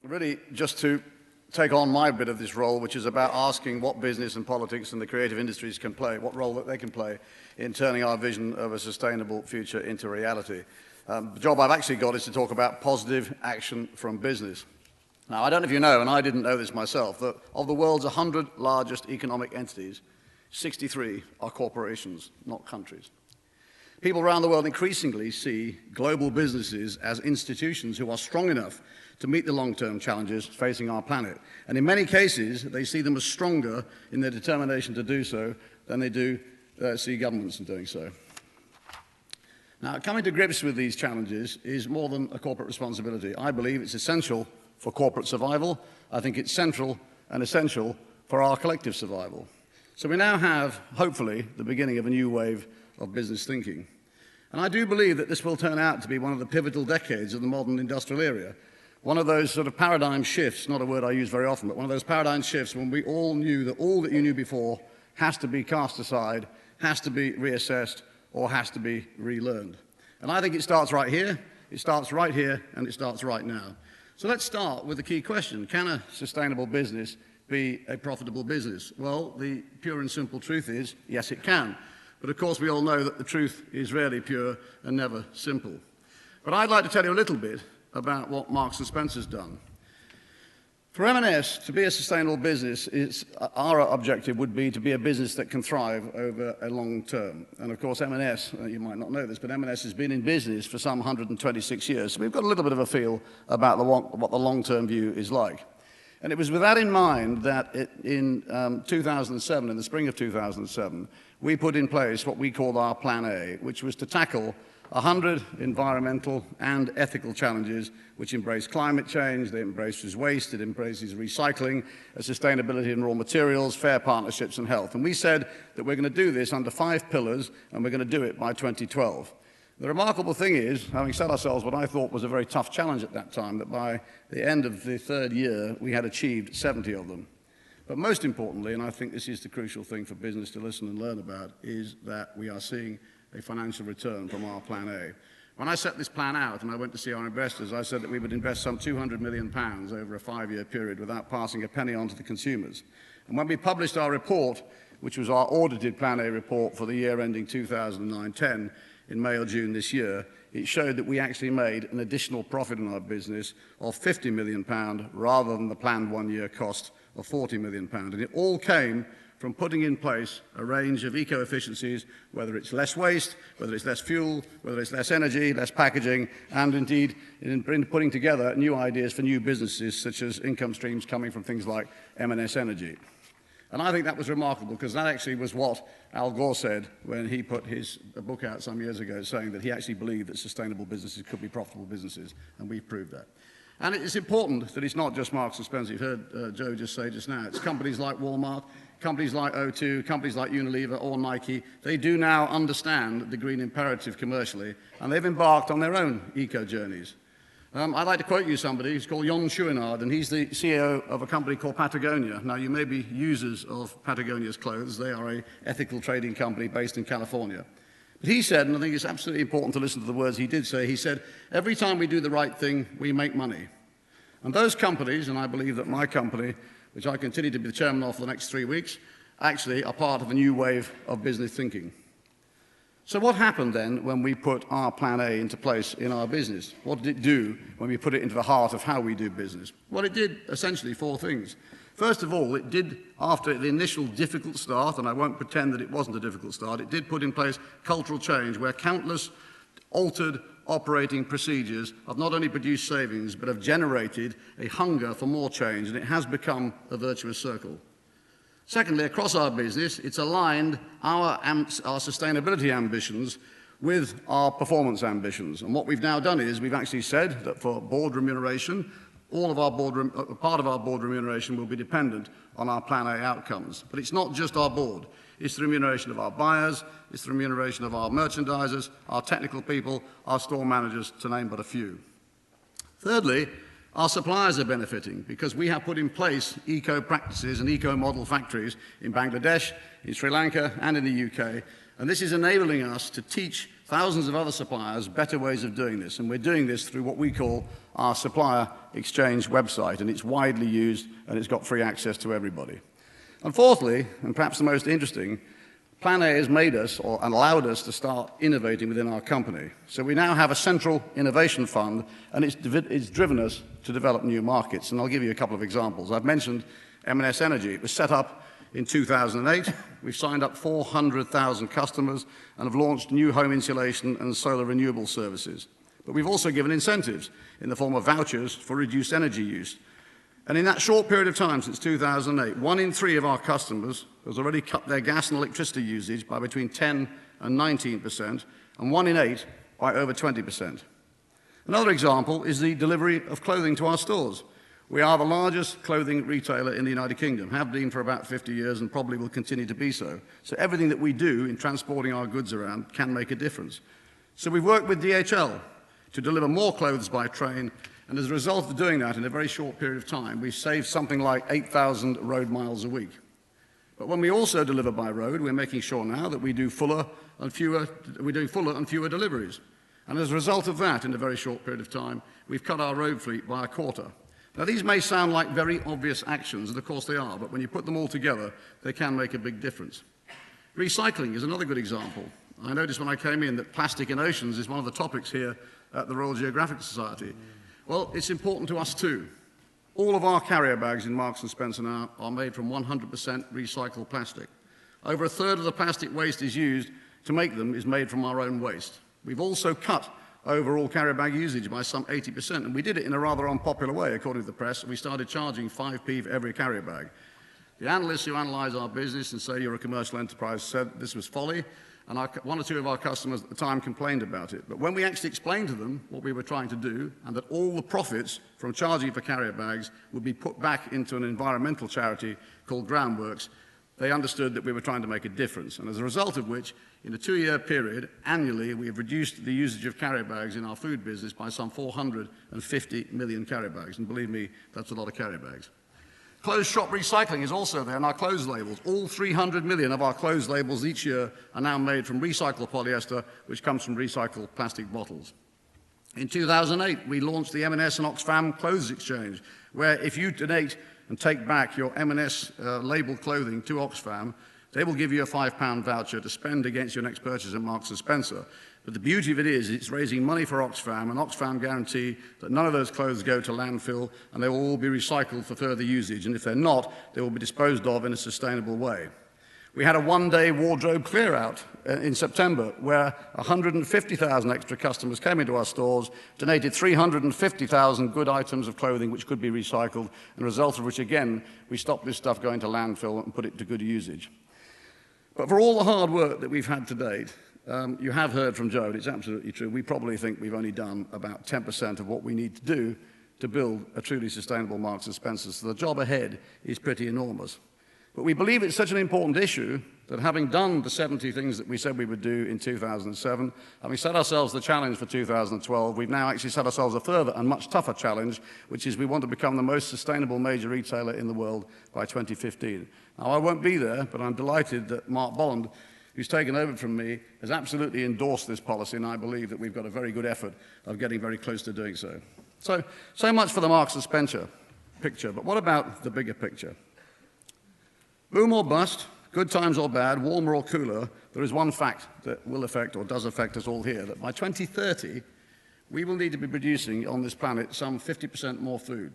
Really, just to take on my bit of this role, which is about asking what business and politics and the creative industries can play, what role that they can play in turning our vision of a sustainable future into reality. The job I've actually got is to talk about positive action from business. Now, I don't know if you know, and I didn't know this myself, that of the world's 100 largest economic entities, 63 are corporations, not countries. People around the world increasingly see global businesses as institutions who are strong enough to meet the long-term challenges facing our planet. And in many cases, they see them as stronger in their determination to do so than they do see governments in doing so. Now, coming to grips with these challenges is more than a corporate responsibility. I believe it's essential for corporate survival. I think it's central and essential for our collective survival. So we now have, hopefully, the beginning of a new wave of business thinking. And I do believe that this will turn out to be one of the pivotal decades of the modern industrial era. One of those sort of paradigm shifts, not a word I use very often, but one of those paradigm shifts when we all knew that all that you knew before has to be cast aside, has to be reassessed, or has to be relearned. And I think it starts right here, it starts right here, and it starts right now. So let's start with the key question. Can a sustainable business be a profitable business? Well, the pure and simple truth is, yes, it can. But of course, we all know that the truth is rarely pure and never simple. But I'd like to tell you a little bit about what Marks & Spencer's done. For M&S to be a sustainable business, our objective would be to be a business that can thrive over a long term. And of course, M&S, you might not know this, but M&S has been in business for some 126 years. So we've got a little bit of a feel about what the long-term view is like. And it was with that in mind that in 2007, in the spring of 2007, we put in place what we called our Plan A, which was to tackle 100 environmental and ethical challenges which embrace climate change, they embrace waste, it embraces recycling, sustainability in raw materials, fair partnerships and health. And we said that we're going to do this under 5 pillars and we're going to do it by 2012. The remarkable thing is, having set ourselves what I thought was a very tough challenge at that time, that by the end of the 3rd year we had achieved 70 of them. But most importantly, and I think this is the crucial thing for business to listen and learn about, is that we are seeing a financial return from our Plan A. When I set this plan out and I went to see our investors, I said that we would invest some £200 million over a 5-year period without passing a penny on to the consumers. And when we published our report, which was our audited Plan A report for the year ending 2009-10, in May or June this year, it showed that we actually made an additional profit in our business of £50 million rather than the planned 1-year cost of £40 million. And it all came from putting in place a range of eco-efficiencies, whether it's less waste, whether it's less fuel, whether it's less energy, less packaging, and indeed in putting together new ideas for new businesses, such as income streams coming from things like M&S Energy. And I think that was remarkable, because that actually was what Al Gore said when he put his book out some years ago, saying that he actually believed that sustainable businesses could be profitable businesses, and we've proved that. And it's important that it's not just Marks & Spencer. You've heard Joe just say just now. It's companies like Walmart, companies like O2, companies like Unilever or Nike. They do now understand the green imperative commercially, and they've embarked on their own eco-journeys. I'd like to quote you somebody. He's called Jon Chouinard, and he's the CEO of a company called Patagonia. Now, you may be users of Patagonia's clothes. They are an ethical trading company based in California. But he said, and I think it's absolutely important to listen to the words he did say, he said, every time we do the right thing, we make money. And those companies, and I believe that my company, which I continue to be the chairman of for the next 3 weeks, actually are part of a new wave of business thinking. So what happened then when we put our Plan A into place in our business? What did it do when we put it into the heart of how we do business? Well, it did essentially 4 things. First of all, it did, after the initial difficult start, and I won't pretend that it wasn't a difficult start, it did put in place cultural change where countless altered operating procedures have not only produced savings, but have generated a hunger for more change, and it has become a virtuous circle. Secondly, across our business, it's aligned our sustainability ambitions with our performance ambitions. And what we've now done is we've actually said that for board remuneration, part of our board remuneration will be dependent on our Plan A outcomes. But it's not just our board. It's the remuneration of our buyers, it's the remuneration of our merchandisers, our technical people, our store managers, to name but a few. Thirdly, our suppliers are benefiting because we have put in place eco-practices and eco-model factories in Bangladesh, in Sri Lanka and in the UK. And this is enabling us to teach thousands of other suppliers better ways of doing this, and we're doing this through what we call our supplier exchange website, and it's widely used and it's got free access to everybody. And fourthly, and perhaps the most interesting, Plan A has made us, and allowed us to start innovating within our company. So we now have a central innovation fund, and it's driven us to develop new markets. And I'll give you a couple of examples. I've mentioned M&S Energy. It was set up in 2008. We've signed up 400,000 customers and have launched new home insulation and solar renewable services. But we've also given incentives in the form of vouchers for reduced energy use. And in that short period of time, since 2008, 1 in 3 of our customers has already cut their gas and electricity usage by between 10 and 19%, and 1 in 8 by over 20%. Another example is the delivery of clothing to our stores. We are the largest clothing retailer in the United Kingdom, have been for about 50 years and probably will continue to be so. So everything that we do in transporting our goods around can make a difference. So we've worked with DHL to deliver more clothes by train, and as a result of doing that in a very short period of time, we've saved something like 8,000 road miles a week. But when we also deliver by road, we're making sure now that we do fuller and fewer deliveries. And as a result of that, in a very short period of time, we've cut our road fleet by a quarter. Now, these may sound like very obvious actions, and of course they are, but when you put them all together, they can make a big difference. Recycling is another good example. I noticed when I came in that plastic in oceans is one of the topics here at the Royal Geographical Society. Well, it's important to us too. All of our carrier bags in Marks & Spencer now are made from 100% recycled plastic. Over a third of the plastic waste used to make them is made from our own waste. We've also cut overall carrier bag usage by some 80%, and we did it in a rather unpopular way, according to the press. We started charging 5p for every carrier bag. The analysts who analyse our business and say you're a commercial enterprise said this was folly, and 1 or 2 of our customers at the time complained about it. But when we actually explained to them what we were trying to do, and that all the profits from charging for carrier bags would be put back into an environmental charity called Groundworks, they understood that we were trying to make a difference. And as a result of which, in a 2-year period, annually, we have reduced the usage of carrier bags in our food business by some 450 million carrier bags. And believe me, that's a lot of carrier bags. Closed shop recycling is also there in our clothes labels. All 300 million of our clothes labels each year are now made from recycled polyester, which comes from recycled plastic bottles. In 2008, we launched the M&S and Oxfam Clothes Exchange, where if you donate and take back your M&S labelled clothing to Oxfam, they will give you a £5 voucher to spend against your next purchase at Marks & Spencer. But the beauty of it is it's raising money for Oxfam, and Oxfam guarantee that none of those clothes go to landfill, and they will all be recycled for further usage, and if they're not, they will be disposed of in a sustainable way. We had a 1-day wardrobe clear-out in September, where 150,000 extra customers came into our stores, donated 350,000 good items of clothing which could be recycled, and a result of which, again, we stopped this stuff going to landfill and put it to good usage. But for all the hard work that we've had to date, you have heard from Joe, and it's absolutely true, we probably think we've only done about 10% of what we need to do to build a truly sustainable Marks & Spencer, so the job ahead is pretty enormous. But we believe it's such an important issue that having done the 70 things that we said we would do in 2007, having set ourselves the challenge for 2012, we've now actually set ourselves a further and much tougher challenge, which is we want to become the most sustainable major retailer in the world by 2015. Now, I won't be there, but I'm delighted that Mark Bolland, who's taken over from me, has absolutely endorsed this policy, and I believe that we've got a very good effort of getting very close to doing so. So much for the Marks & Spencer picture, but what about the bigger picture? Boom or bust, good times or bad, warmer or cooler, there is one fact that will affect or does affect us all here, that by 2030, we will need to be producing on this planet some 50% more food.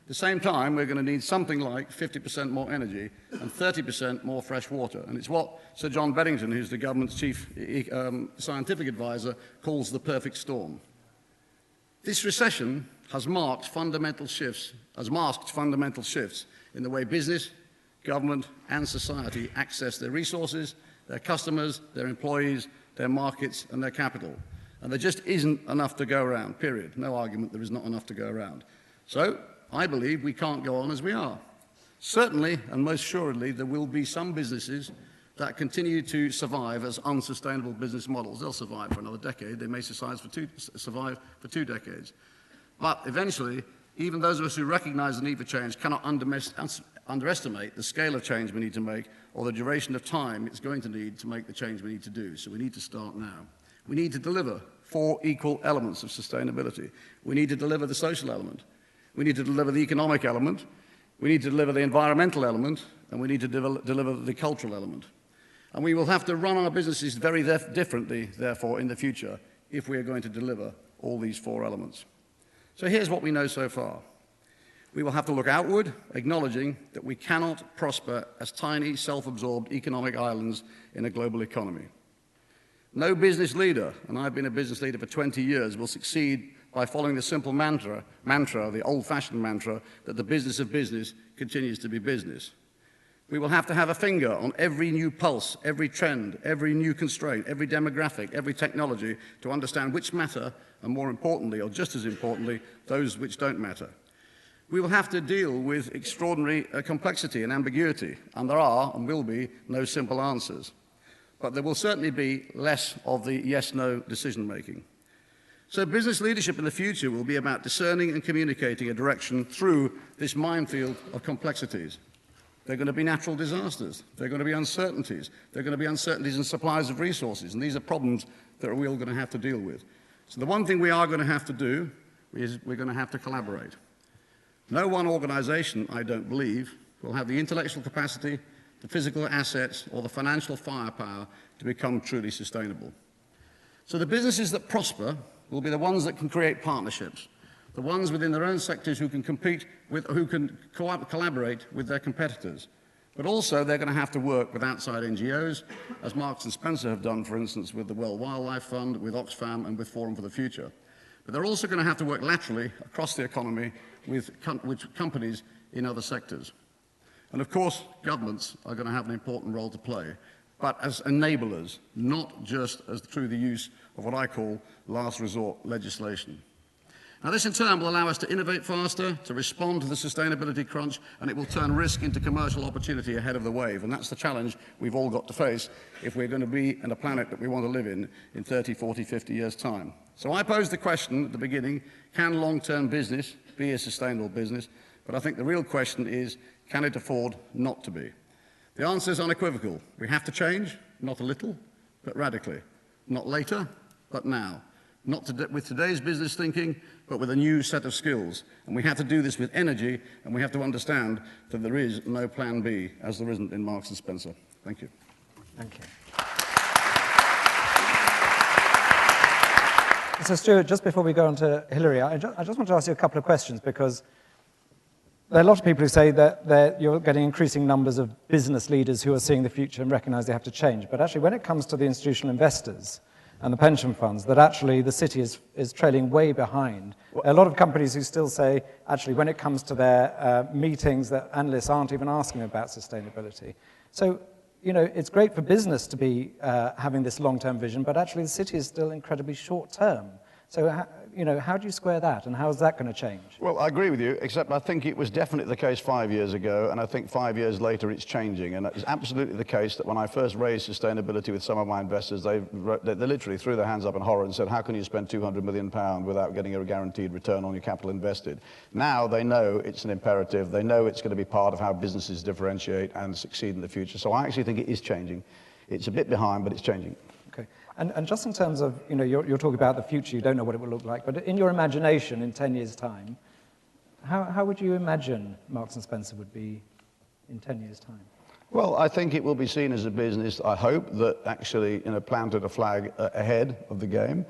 At the same time, we're going to need something like 50% more energy and 30% more fresh water. And it's what Sir John Beddington, who's the government's chief scientific advisor, calls the perfect storm. This recession has masked fundamental shifts in the way business, government and society access their resources, their customers, their employees, their markets and their capital. And there just isn't enough to go around, period. No argument there is not enough to go around. So I believe we can't go on as we are. Certainly, and most assuredly, there will be some businesses that continue to survive as unsustainable business models. They'll survive for another decade. They may survive for 2 decades. But eventually, even those of us who recognize the need for change cannot underestimate the scale of change we need to make or the duration of time it's going to need to make the change we need to do. So we need to start now. We need to deliver 4 equal elements of sustainability. We need to deliver the social element. We need to deliver the economic element. We need to deliver the environmental element. And we need to deliver the cultural element. And we will have to run our businesses very differently, therefore, in the future, if we are going to deliver all these 4 elements. So here's what we know so far. We will have to look outward, acknowledging that we cannot prosper as tiny, self-absorbed economic islands in a global economy. No business leader, and I've been a business leader for 20 years, will succeed by following the simple mantra, the old-fashioned mantra, that the business of business continues to be business. We will have to have a finger on every new pulse, every trend, every new constraint, every demographic, every technology to understand which matter, and more importantly, or just as importantly, those which don't matter. We will have to deal with extraordinary complexity and ambiguity, and there are and will be no simple answers. But there will certainly be less of the yes-no decision-making. So business leadership in the future will be about discerning and communicating a direction through this minefield of complexities. There are going to be natural disasters. There are going to be uncertainties. There are going to be uncertainties in supplies of resources, and these are problems that we're all going to have to deal with. So the one thing we are going to have to do is we're going to have to collaborate. No one organization, I don't believe, will have the intellectual capacity, the physical assets, or the financial firepower to become truly sustainable. So the businesses that prosper will be the ones that can create partnerships, the ones within their own sectors who can compete with, who can collaborate with their competitors. But also they're going to have to work with outside NGOs, as Marks and Spencer have done, for instance, with the World Wildlife Fund, with Oxfam, and with Forum for the Future. But they're also going to have to work laterally across the economy with companies in other sectors. And of course, governments are going to have an important role to play, but as enablers, not just as through the use of what I call last resort legislation. Now, this in turn will allow us to innovate faster, to respond to the sustainability crunch, and it will turn risk into commercial opportunity ahead of the wave. And that's the challenge we've all got to face if we're going to be in a planet that we want to live in 30, 40, 50 years' time. So I posed the question at the beginning, can long-term business be a sustainable business? But I think the real question is, can it afford not to be? The answer is unequivocal. We have to change, not a little, but radically. Not later, but now. Not with today's business thinking, but with a new set of skills. And we have to do this with energy, and we have to understand that there is no plan B, as there isn't in Marks and Spencer. Thank you. Thank you. So, Stuart, just before we go on to Hilary, I just want to ask you a couple of questions, because there are a lot of people who say that you're getting increasing numbers of business leaders who are seeing the future and recognize they have to change. But actually, when it comes to the institutional investors and the pension funds, that actually the city is trailing way behind. There are a lot of companies who still say, actually, when it comes to their meetings, that analysts aren't even asking about sustainability. So, you know, it's great for business to be having this long-term vision, but actually the city is still incredibly short-term. So, you know, how do you square that, and how is that going to change? Well, I agree with you, except I think it was definitely the case 5 years ago, and I think 5 years later it's changing. And it's absolutely the case that when I first raised sustainability with some of my investors, they literally threw their hands up in horror and said, how can you spend £200 million without getting a guaranteed return on your capital invested? Now they know it's an imperative. They know it's going to be part of how businesses differentiate and succeed in the future. So I actually think it is changing. It's a bit behind, but it's changing. Okay. And just in terms of, you know, you're talking about the future, you don't know what it will look like, but in your imagination in 10 years' time, how would you imagine Marks and Spencer would be in 10 years' time? Well, I think it will be seen as a business, I hope, that actually, you know, planted a flag ahead of the game.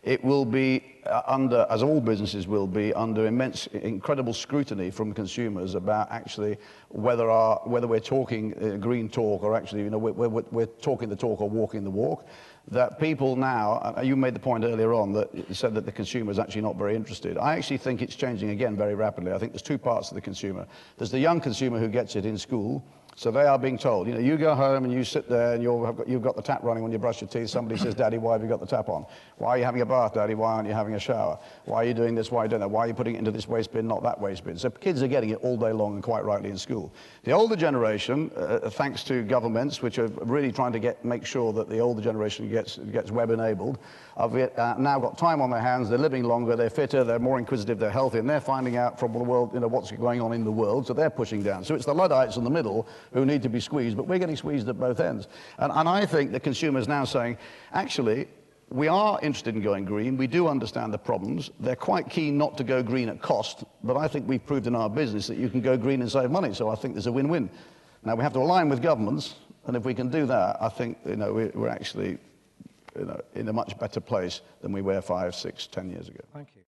It will be under, as all businesses will be, under incredible scrutiny from consumers about actually whether we're talking green talk or actually, you know, we're talking the talk or walking the walk. That people now, you made the point earlier on that you said that the consumer is actually not very interested. I actually think it's changing again very rapidly. I think there's two parts to the consumer. There's the young consumer who gets it in school. So they are being told, you know, you go home and you sit there and you've got the tap running when you brush your teeth. Somebody says, Daddy, why have you got the tap on? Why are you having a bath, Daddy? Why aren't you having a shower? Why are you doing this? Why are you doing that? Why are you putting it into this waste bin, not that waste bin? So kids are getting it all day long and quite rightly in school. The older generation, thanks to governments which are really trying to make sure that the older generation gets web-enabled, have now got time on their hands, they're living longer, they're fitter, they're more inquisitive, they're healthy, and they're finding out from the world, you know, what's going on in the world, so they're pushing down. So it's the Luddites in the middle who need to be squeezed, but we're getting squeezed at both ends. And I think the consumer is now saying, actually, we are interested in going green. We do understand the problems. They're quite keen not to go green at cost, but I think we've proved in our business that you can go green and save money, so I think there's a win-win. Now, we have to align with governments, and if we can do that, I think we're actually in a much better place than we were 5, 6, 10 years ago. Thank you.